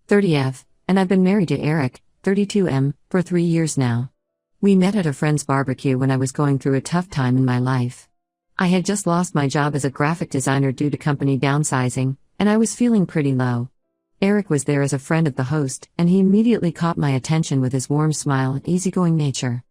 30F, and I've been married to Eric, 32M, for 3 years now. We met at a friend's barbecue when I was going through a tough time in my life. I had just lost my job as a graphic designer due to company downsizing, and I was feeling pretty low. Eric was there as a friend of the host, and he immediately caught my attention with his warm smile and easygoing nature.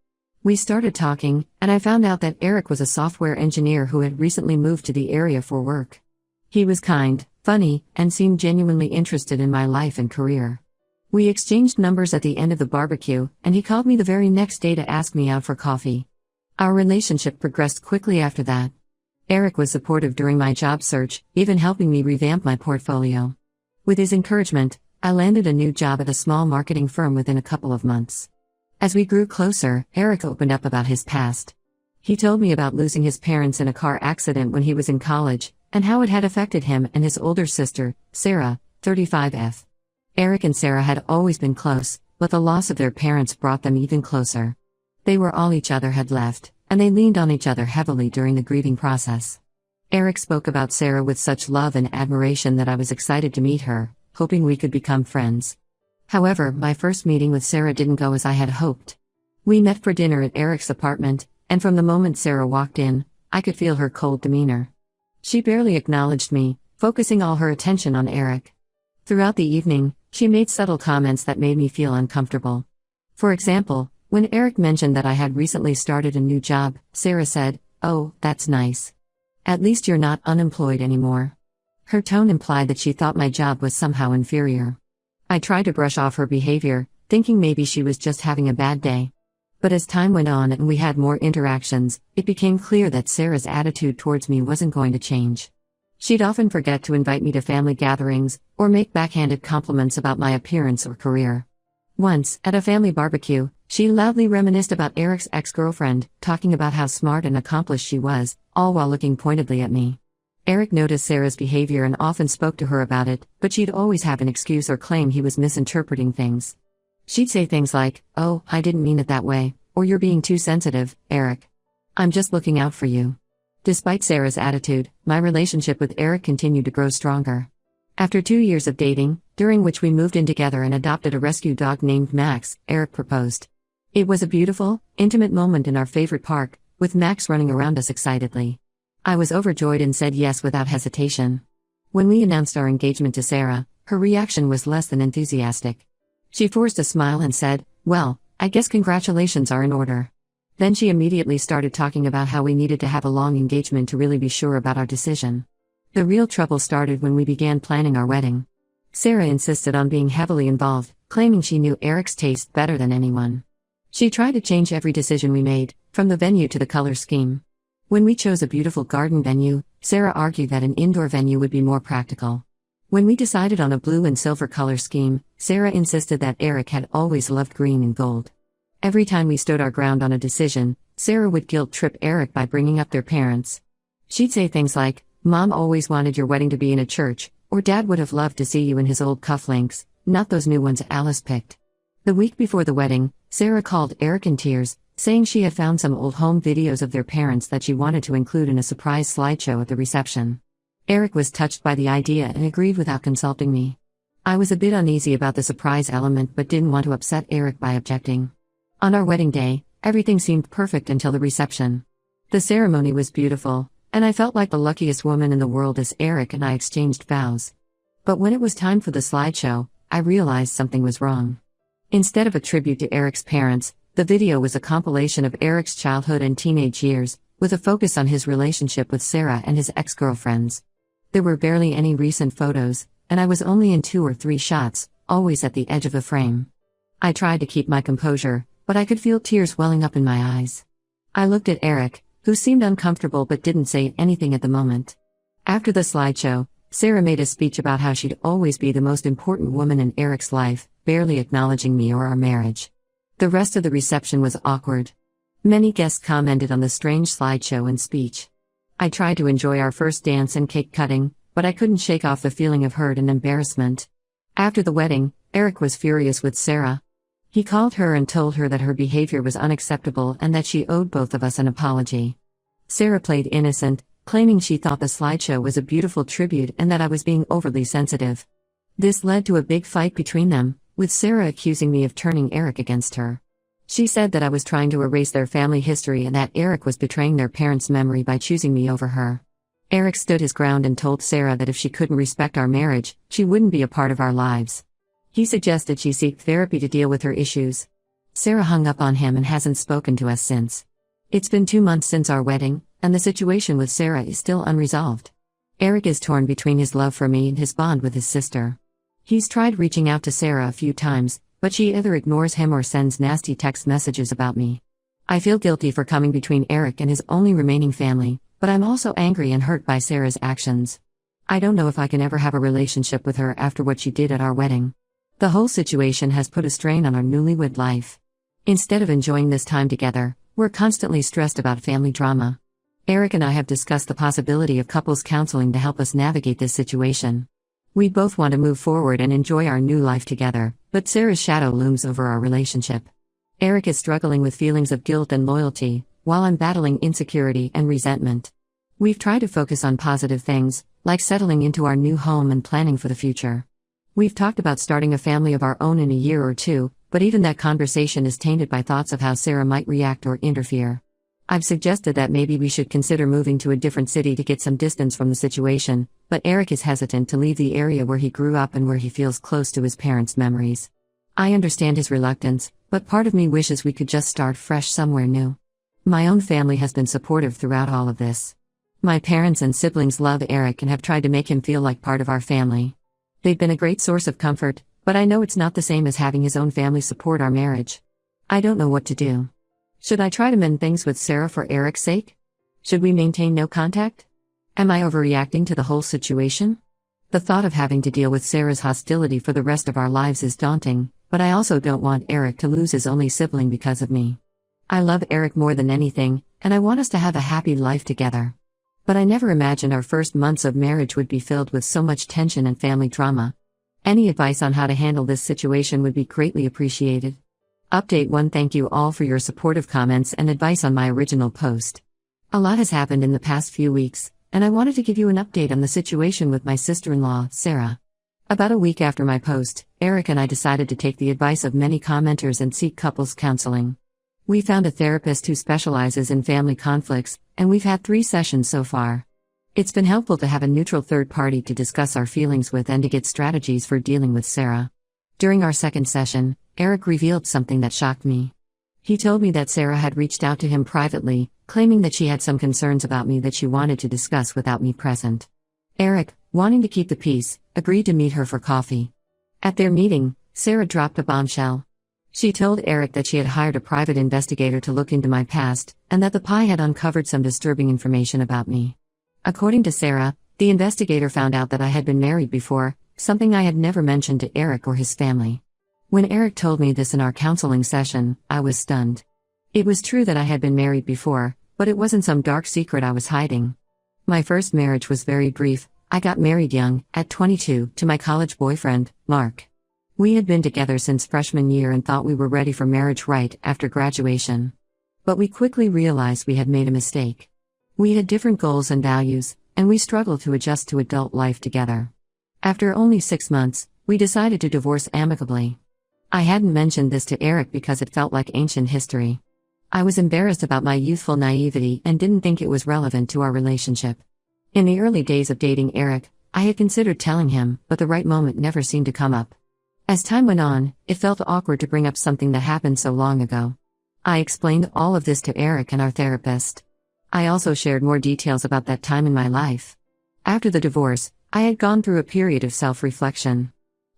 We started talking, and I found out that Eric was a software engineer who had recently moved to the area for work. He was kind, funny, and seemed genuinely interested in my life and career. We exchanged numbers at the end of the barbecue, and he called me the very next day to ask me out for coffee. Our relationship progressed quickly after that. Eric was supportive during my job search, even helping me revamp my portfolio. With his encouragement, I landed a new job at a small marketing firm within a couple of months. As we grew closer, Eric opened up about his past. He told me about losing his parents in a car accident when he was in college, and how it had affected him and his older sister, Sarah, 35F. Eric and Sarah had always been close, but the loss of their parents brought them even closer. They were all each other had left, and they leaned on each other heavily during the grieving process. Eric spoke about Sarah with such love and admiration that I was excited to meet her, hoping we could become friends. However, my first meeting with Sarah didn't go as I had hoped. We met for dinner at Eric's apartment, and from the moment Sarah walked in, I could feel her cold demeanor. She barely acknowledged me, focusing all her attention on Eric. Throughout the evening, she made subtle comments that made me feel uncomfortable. For example, when Eric mentioned that I had recently started a new job, Sarah said, "Oh, that's nice. At least you're not unemployed anymore." Her tone implied that she thought my job was somehow inferior. I tried to brush off her behavior, thinking maybe she was just having a bad day. But as time went on and we had more interactions, it became clear that Sarah's attitude towards me wasn't going to change. She'd often forget to invite me to family gatherings, or make backhanded compliments about my appearance or career. Once, at a family barbecue, she loudly reminisced about Eric's ex-girlfriend, talking about how smart and accomplished she was, all while looking pointedly at me. Eric noticed Sarah's behavior and often spoke to her about it, but she'd always have an excuse or claim he was misinterpreting things. She'd say things like, "Oh, I didn't mean it that way," or "You're being too sensitive, Eric. I'm just looking out for you." Despite Sarah's attitude, my relationship with Eric continued to grow stronger. After 2 years of dating, during which we moved in together and adopted a rescue dog named Max, Eric proposed. It was a beautiful, intimate moment in our favorite park, with Max running around us excitedly. I was overjoyed and said yes without hesitation. When we announced our engagement to Sarah, her reaction was less than enthusiastic. She forced a smile and said, "Well, I guess congratulations are in order." Then she immediately started talking about how we needed to have a long engagement to really be sure about our decision. The real trouble started when we began planning our wedding. Sarah insisted on being heavily involved, claiming she knew Eric's taste better than anyone. She tried to change every decision we made, from the venue to the color scheme. When we chose a beautiful garden venue, Sarah argued that an indoor venue would be more practical. When we decided on a blue and silver color scheme, Sarah insisted that Eric had always loved green and gold. Every time we stood our ground on a decision, Sarah would guilt-trip Eric by bringing up their parents. She'd say things like, "Mom always wanted your wedding to be in a church," or "Dad would have loved to see you in his old cufflinks, not those new ones Alice picked." The week before the wedding, Sarah called Eric in tears, saying she had found some old home videos of their parents that she wanted to include in a surprise slideshow at the reception. Eric was touched by the idea and agreed without consulting me. I was a bit uneasy about the surprise element but didn't want to upset Eric by objecting. On our wedding day, everything seemed perfect until the reception. The ceremony was beautiful, and I felt like the luckiest woman in the world as Eric and I exchanged vows. But when it was time for the slideshow, I realized something was wrong. Instead of a tribute to Eric's parents, the video was a compilation of Eric's childhood and teenage years, with a focus on his relationship with Sarah and his ex-girlfriends. There were barely any recent photos, and I was only in 2 or 3 shots, always at the edge of the frame. I tried to keep my composure, but I could feel tears welling up in my eyes. I looked at Eric, who seemed uncomfortable but didn't say anything at the moment. After the slideshow, Sarah made a speech about how she'd always be the most important woman in Eric's life, barely acknowledging me or our marriage. The rest of the reception was awkward. Many guests commented on the strange slideshow and speech. I tried to enjoy our first dance and cake cutting, but I couldn't shake off the feeling of hurt and embarrassment. After the wedding, Eric was furious with Sarah. He called her and told her that her behavior was unacceptable and that she owed both of us an apology. Sarah played innocent, claiming she thought the slideshow was a beautiful tribute and that I was being overly sensitive. This led to a big fight between them, with Sarah accusing me of turning Eric against her. She said that I was trying to erase their family history and that Eric was betraying their parents' memory by choosing me over her. Eric stood his ground and told Sarah that if she couldn't respect our marriage, she wouldn't be a part of our lives. He suggested she seek therapy to deal with her issues. Sarah hung up on him and hasn't spoken to us since. It's been 2 months since our wedding, and the situation with Sarah is still unresolved. Eric is torn between his love for me and his bond with his sister. He's tried reaching out to Sarah a few times, but she either ignores him or sends nasty text messages about me. I feel guilty for coming between Eric and his only remaining family, but I'm also angry and hurt by Sarah's actions. I don't know if I can ever have a relationship with her after what she did at our wedding. The whole situation has put a strain on our newlywed life. Instead of enjoying this time together, we're constantly stressed about family drama. Eric and I have discussed the possibility of couples counseling to help us navigate this situation. We both want to move forward and enjoy our new life together, but Sarah's shadow looms over our relationship. Eric is struggling with feelings of guilt and loyalty, while I'm battling insecurity and resentment. We've tried to focus on positive things, like settling into our new home and planning for the future. We've talked about starting a family of our own in a year or two, but even that conversation is tainted by thoughts of how Sarah might react or interfere. I've suggested that maybe we should consider moving to a different city to get some distance from the situation, but Eric is hesitant to leave the area where he grew up and where he feels close to his parents' memories. I understand his reluctance, but part of me wishes we could just start fresh somewhere new. My own family has been supportive throughout all of this. My parents and siblings love Eric and have tried to make him feel like part of our family. They've been a great source of comfort, but I know it's not the same as having his own family support our marriage. I don't know what to do. Should I try to mend things with Sarah for Eric's sake? Should we maintain no contact? Am I overreacting to the whole situation? The thought of having to deal with Sarah's hostility for the rest of our lives is daunting, but I also don't want Eric to lose his only sibling because of me. I love Eric more than anything, and I want us to have a happy life together. But I never imagined our first months of marriage would be filled with so much tension and family drama. Any advice on how to handle this situation would be greatly appreciated. Update 1. Thank you all for your supportive comments and advice on my original post. A lot has happened in the past few weeks, and I wanted to give you an update on the situation with my sister-in-law, Sarah. About a week after my post, Eric and I decided to take the advice of many commenters and seek couples counseling. We found a therapist who specializes in family conflicts, and we've had 3 sessions so far. It's been helpful to have a neutral third party to discuss our feelings with and to get strategies for dealing with Sarah. During our second session, Eric revealed something that shocked me. He told me that Sarah had reached out to him privately, claiming that she had some concerns about me that she wanted to discuss without me present. Eric, wanting to keep the peace, agreed to meet her for coffee. At their meeting, Sarah dropped a bombshell. She told Eric that she had hired a private investigator to look into my past, and that the PI had uncovered some disturbing information about me. According to Sarah, the investigator found out that I had been married before, something I had never mentioned to Eric or his family. When Eric told me this in our counseling session, I was stunned. It was true that I had been married before, but it wasn't some dark secret I was hiding. My first marriage was very brief. I got married young, at 22, to my college boyfriend, Mark. We had been together since freshman year and thought we were ready for marriage right after graduation. But we quickly realized we had made a mistake. We had different goals and values, and we struggled to adjust to adult life together. After only 6 months, we decided to divorce amicably. I hadn't mentioned this to Eric because it felt like ancient history. I was embarrassed about my youthful naivety and didn't think it was relevant to our relationship. In the early days of dating Eric, I had considered telling him, but the right moment never seemed to come up. As time went on, it felt awkward to bring up something that happened so long ago. I explained all of this to Eric and our therapist. I also shared more details about that time in my life. After the divorce, I had gone through a period of self-reflection.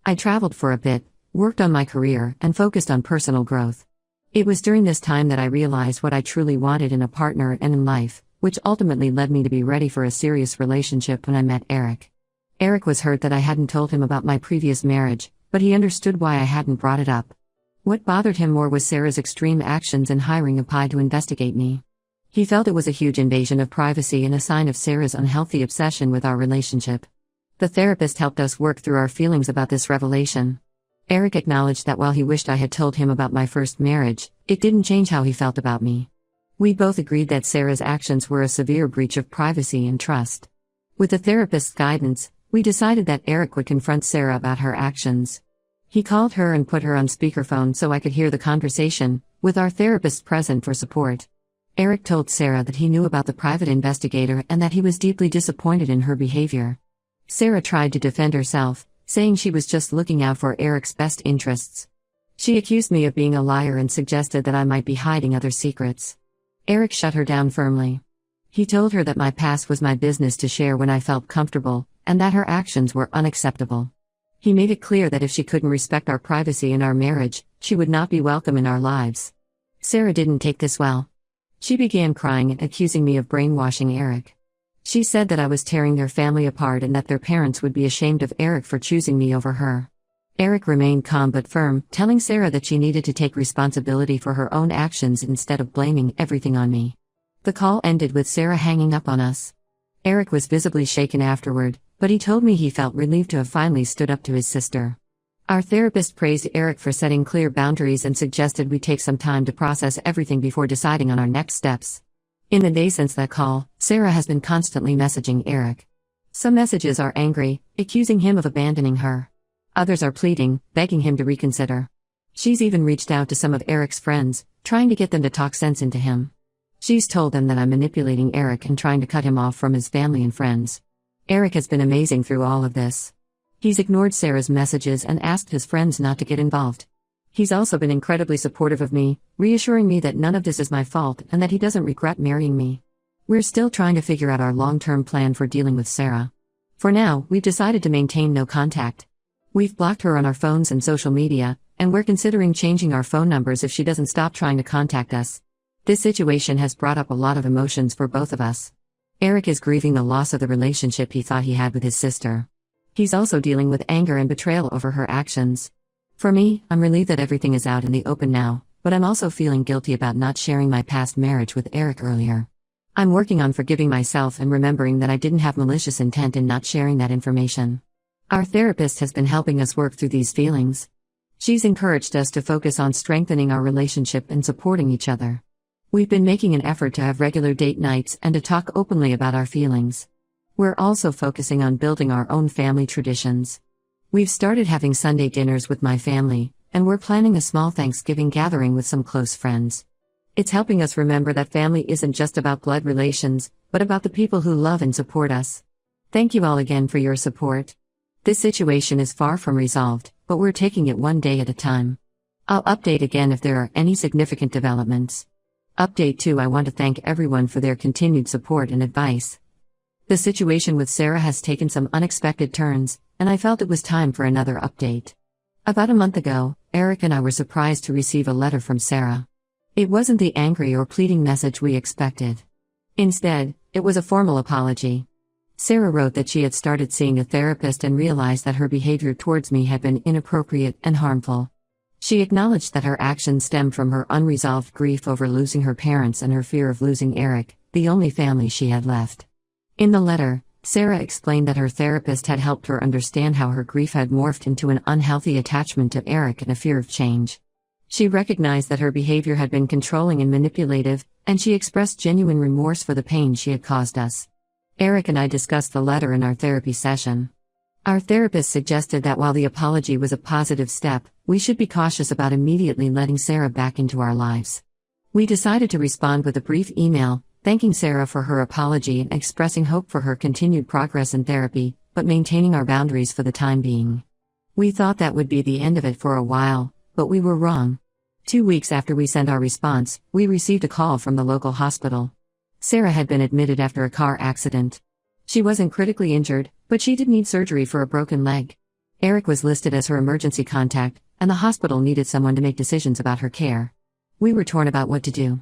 I traveled for a bit, worked on my career, and focused on personal growth. It was during this time that I realized what I truly wanted in a partner and in life, which ultimately led me to be ready for a serious relationship when I met Eric. Eric was hurt that I hadn't told him about my previous marriage, but he understood why I hadn't brought it up. What bothered him more was Sarah's extreme actions in hiring a PI to investigate me. He felt it was a huge invasion of privacy and a sign of Sarah's unhealthy obsession with our relationship. The therapist helped us work through our feelings about this revelation. Eric acknowledged that while he wished I had told him about my first marriage, it didn't change how he felt about me. We both agreed that Sarah's actions were a severe breach of privacy and trust. With the therapist's guidance, We decided that Eric would confront Sarah about her actions. He called her and put her on speakerphone so I could hear the conversation, with our therapist present for support. Eric told Sarah that he knew about the private investigator and that he was deeply disappointed in her behavior. Sarah tried to defend herself, saying she was just looking out for Eric's best interests. She accused me of being a liar and suggested that I might be hiding other secrets. Eric shut her down firmly. He told her that my past was my business to share when I felt comfortable, and that her actions were unacceptable. He made it clear that if she couldn't respect our privacy and our marriage, she would not be welcome in our lives. Sarah didn't take this well. She began crying and accusing me of brainwashing Eric. She said that I was tearing their family apart and that their parents would be ashamed of Eric for choosing me over her. Eric remained calm but firm, telling Sarah that she needed to take responsibility for her own actions instead of blaming everything on me. The call ended with Sarah hanging up on us. Eric was visibly shaken afterward, but he told me he felt relieved to have finally stood up to his sister. Our therapist praised Eric for setting clear boundaries and suggested we take some time to process everything before deciding on our next steps. In the days since that call, Sarah has been constantly messaging Eric. Some messages are angry, accusing him of abandoning her. Others are pleading, begging him to reconsider. She's even reached out to some of Eric's friends, trying to get them to talk sense into him. She's told them that I'm manipulating Eric and trying to cut him off from his family and friends. Eric has been amazing through all of this. He's ignored Sarah's messages and asked his friends not to get involved. He's also been incredibly supportive of me, reassuring me that none of this is my fault and that he doesn't regret marrying me. We're still trying to figure out our long-term plan for dealing with Sarah. For now, we've decided to maintain no contact. We've blocked her on our phones and social media, and we're considering changing our phone numbers if she doesn't stop trying to contact us. This situation has brought up a lot of emotions for both of us. Eric is grieving the loss of the relationship he thought he had with his sister. He's also dealing with anger and betrayal over her actions. For me, I'm relieved that everything is out in the open now, but I'm also feeling guilty about not sharing my past marriage with Eric earlier. I'm working on forgiving myself and remembering that I didn't have malicious intent in not sharing that information. Our therapist has been helping us work through these feelings. She's encouraged us to focus on strengthening our relationship and supporting each other. We've been making an effort to have regular date nights and to talk openly about our feelings. We're also focusing on building our own family traditions. We've started having Sunday dinners with my family, and we're planning a small Thanksgiving gathering with some close friends. It's helping us remember that family isn't just about blood relations, but about the people who love and support us. Thank you all again for your support. This situation is far from resolved, but we're taking it one day at a time. I'll update again if there are any significant developments. Update 2: I want to thank everyone for their continued support and advice. The situation with Sarah has taken some unexpected turns, and I felt it was time for another update. About a month ago, Eric and I were surprised to receive a letter from Sarah. It wasn't the angry or pleading message we expected. Instead, it was a formal apology. Sarah wrote that she had started seeing a therapist and realized that her behavior towards me had been inappropriate and harmful. She acknowledged that her actions stemmed from her unresolved grief over losing her parents and her fear of losing Eric, the only family she had left. In the letter, Sarah explained that her therapist had helped her understand how her grief had morphed into an unhealthy attachment to Eric and a fear of change. She recognized that her behavior had been controlling and manipulative, and she expressed genuine remorse for the pain she had caused us. Eric and I discussed the letter in our therapy session. Our therapist suggested that while the apology was a positive step, we should be cautious about immediately letting Sarah back into our lives. We decided to respond with a brief email, thanking Sarah for her apology and expressing hope for her continued progress in therapy, but maintaining our boundaries for the time being. We thought that would be the end of it for a while, but we were wrong. 2 weeks after we sent our response, we received a call from the local hospital. Sarah had been admitted after a car accident. She wasn't critically injured, but she did need surgery for a broken leg. Eric was listed as her emergency contact, and the hospital needed someone to make decisions about her care. We were torn about what to do.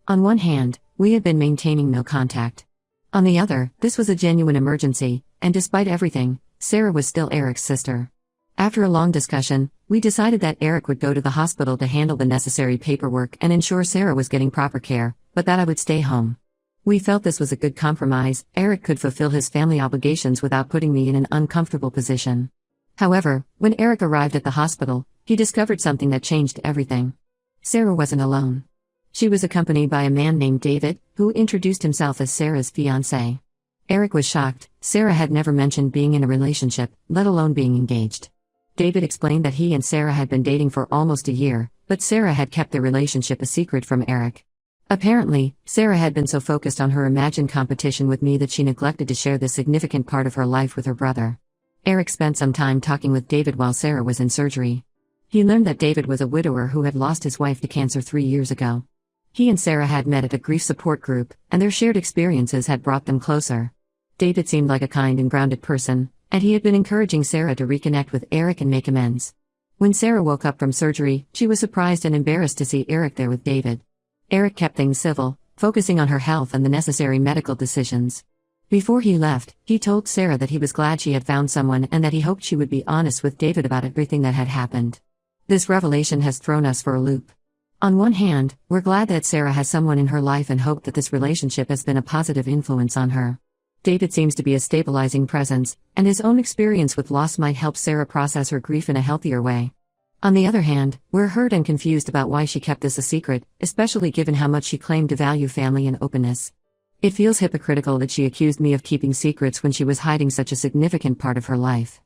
On one hand, we had been maintaining no contact. On the other, this was a genuine emergency, and despite everything, Sarah was still Eric's sister. After a long discussion, we decided that Eric would go to the hospital to handle the necessary paperwork and ensure Sarah was getting proper care, but that I would stay home. We felt this was a good compromise. Eric could fulfill his family obligations without putting me in an uncomfortable position. However, when Eric arrived at the hospital, he discovered something that changed everything. Sarah wasn't alone. She was accompanied by a man named David, who introduced himself as Sarah's fiancé. Eric was shocked, Sarah had never mentioned being in a relationship, let alone being engaged. David explained that he and Sarah had been dating for almost a year, but Sarah had kept their relationship a secret from Eric. Apparently, Sarah had been so focused on her imagined competition with me that she neglected to share this significant part of her life with her brother. Eric spent some time talking with David while Sarah was in surgery. He learned that David was a widower who had lost his wife to cancer 3 years ago. He and Sarah had met at a grief support group, and their shared experiences had brought them closer. David seemed like a kind and grounded person, and he had been encouraging Sarah to reconnect with Eric and make amends. When Sarah woke up from surgery, she was surprised and embarrassed to see Eric there with David. Eric kept things civil, focusing on her health and the necessary medical decisions. Before he left, he told Sarah that he was glad she had found someone and that he hoped she would be honest with David about everything that had happened. This revelation has thrown us for a loop. On one hand, we're glad that Sarah has someone in her life and hope that this relationship has been a positive influence on her. David seems to be a stabilizing presence, and his own experience with loss might help Sarah process her grief in a healthier way. On the other hand, we're hurt and confused about why she kept this a secret, especially given how much she claimed to value family and openness. It feels hypocritical that she accused me of keeping secrets when she was hiding such a significant part of her life.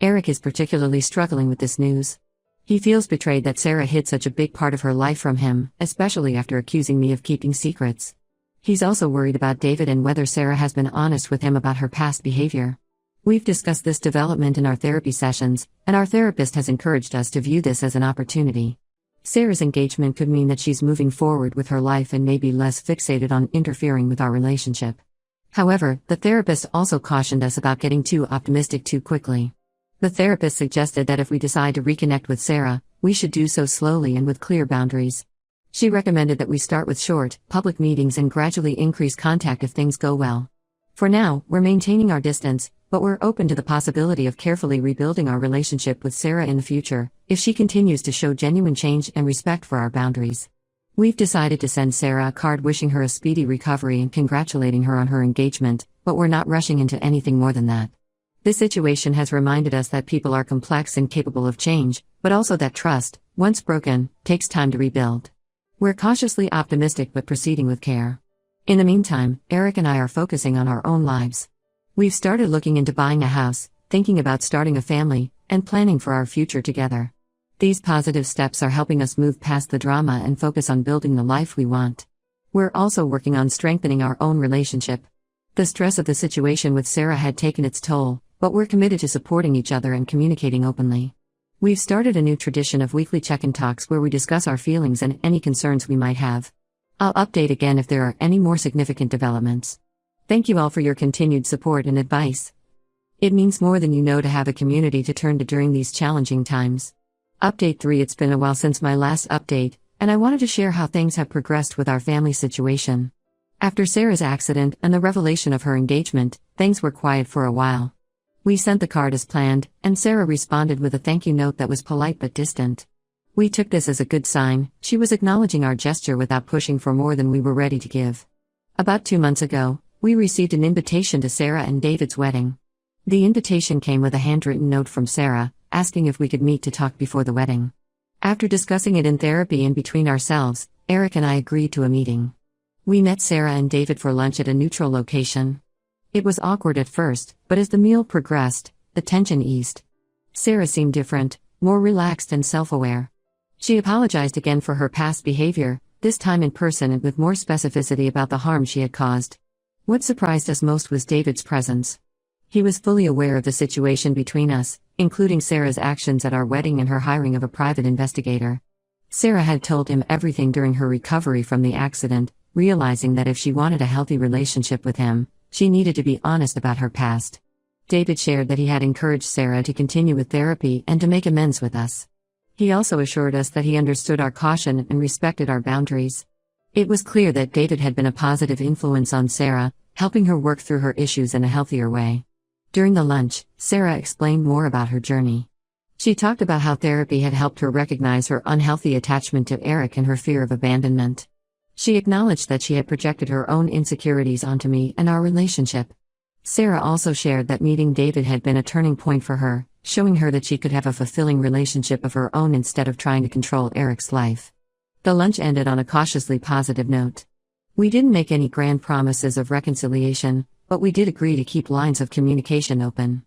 Eric is particularly struggling with this news. He feels betrayed that Sarah hid such a big part of her life from him, especially after accusing me of keeping secrets. He's also worried about David and whether Sarah has been honest with him about her past behavior. We've discussed this development in our therapy sessions, and our therapist has encouraged us to view this as an opportunity. Sarah's engagement could mean that she's moving forward with her life and may be less fixated on interfering with our relationship. However, the therapist also cautioned us about getting too optimistic too quickly. The therapist suggested that if we decide to reconnect with Sarah, we should do so slowly and with clear boundaries. She recommended that we start with short, public meetings and gradually increase contact if things go well. For now, we're maintaining our distance, but we're open to the possibility of carefully rebuilding our relationship with Sarah in the future, if she continues to show genuine change and respect for our boundaries. We've decided to send Sarah a card wishing her a speedy recovery and congratulating her on her engagement, but we're not rushing into anything more than that. This situation has reminded us that people are complex and capable of change, but also that trust, once broken, takes time to rebuild. We're cautiously optimistic but proceeding with care. In the meantime, Eric and I are focusing on our own lives. We've started looking into buying a house, thinking about starting a family, and planning for our future together. These positive steps are helping us move past the drama and focus on building the life we want. We're also working on strengthening our own relationship. The stress of the situation with Sarah had taken its toll, but we're committed to supporting each other and communicating openly. We've started a new tradition of weekly check-in talks where we discuss our feelings and any concerns we might have. I'll update again if there are any more significant developments. Thank you all for your continued support and advice. It means more than you know to have a community to turn to during these challenging times. Update 3. It's been a while since my last update, and I wanted to share how things have progressed with our family situation. After Sarah's accident and the revelation of her engagement, things were quiet for a while. We sent the card as planned, and Sarah responded with a thank you note that was polite but distant. We took this as a good sign. She was acknowledging our gesture without pushing for more than we were ready to give. About 2 months ago, we received an invitation to Sarah and David's wedding. The invitation came with a handwritten note from Sarah, asking if we could meet to talk before the wedding. After discussing it in therapy and between ourselves, Eric and I agreed to a meeting. We met Sarah and David for lunch at a neutral location. It was awkward at first, but as the meal progressed, the tension eased. Sarah seemed different, more relaxed and self-aware. She apologized again for her past behavior, this time in person and with more specificity about the harm she had caused. What surprised us most was David's presence. He was fully aware of the situation between us, including Sarah's actions at our wedding and her hiring of a private investigator. Sarah had told him everything during her recovery from the accident, realizing that if she wanted a healthy relationship with him, she needed to be honest about her past. David shared that he had encouraged Sarah to continue with therapy and to make amends with us. He also assured us that he understood our caution and respected our boundaries. It was clear that David had been a positive influence on Sarah, helping her work through her issues in a healthier way. During the lunch, Sarah explained more about her journey. She talked about how therapy had helped her recognize her unhealthy attachment to Eric and her fear of abandonment. She acknowledged that she had projected her own insecurities onto me and our relationship. Sarah also shared that meeting David had been a turning point for her, showing her that she could have a fulfilling relationship of her own instead of trying to control Eric's life. The lunch ended on a cautiously positive note. We didn't make any grand promises of reconciliation, but we did agree to keep lines of communication open.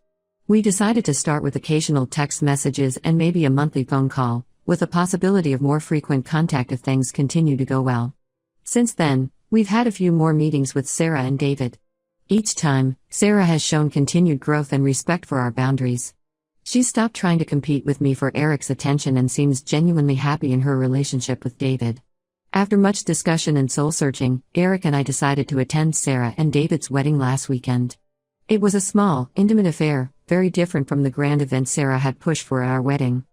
We decided to start with occasional text messages and maybe a monthly phone call, with a possibility of more frequent contact if things continue to go well. Since then, we've had a few more meetings with Sarah and David. Each time, Sarah has shown continued growth and respect for our boundaries. She's stopped trying to compete with me for Eric's attention and seems genuinely happy in her relationship with David. After much discussion and soul-searching, Eric and I decided to attend Sarah and David's wedding last weekend. It was a small, intimate affair, very different from the grand event Sarah had pushed for at our wedding.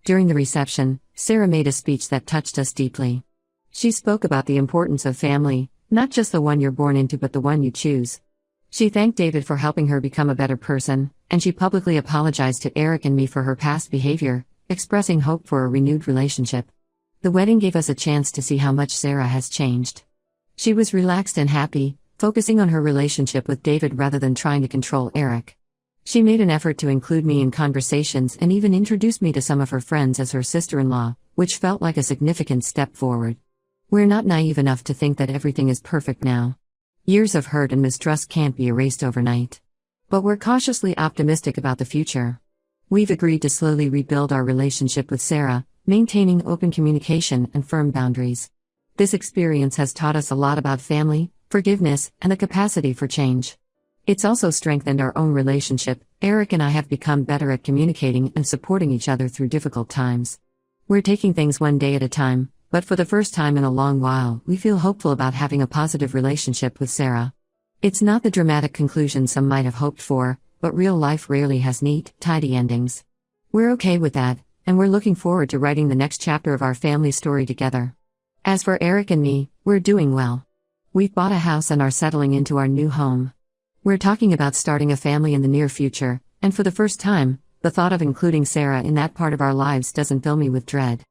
During the reception, Sarah made a speech that touched us deeply. She spoke about the importance of family, not just the one you're born into but the one you choose. She thanked David for helping her become a better person, and she publicly apologized to Eric and me for her past behavior, expressing hope for a renewed relationship. The wedding gave us a chance to see how much Sarah has changed. She was relaxed and happy, focusing on her relationship with David rather than trying to control Eric. She made an effort to include me in conversations and even introduced me to some of her friends as her sister-in-law, which felt like a significant step forward. We're not naive enough to think that everything is perfect now. Years of hurt and mistrust can't be erased overnight. But we're cautiously optimistic about the future. We've agreed to slowly rebuild our relationship with Sarah, maintaining open communication and firm boundaries. This experience has taught us a lot about family, forgiveness, and the capacity for change. It's also strengthened our own relationship. Eric and I have become better at communicating and supporting each other through difficult times. We're taking things one day at a time, but for the first time in a long while, we feel hopeful about having a positive relationship with Sarah. It's not the dramatic conclusion some might have hoped for, but real life rarely has neat, tidy endings. We're okay with that, and we're looking forward to writing the next chapter of our family story together. As for Eric and me, we're doing well. We've bought a house and are settling into our new home. We're talking about starting a family in the near future, and for the first time, the thought of including Sarah in that part of our lives doesn't fill me with dread.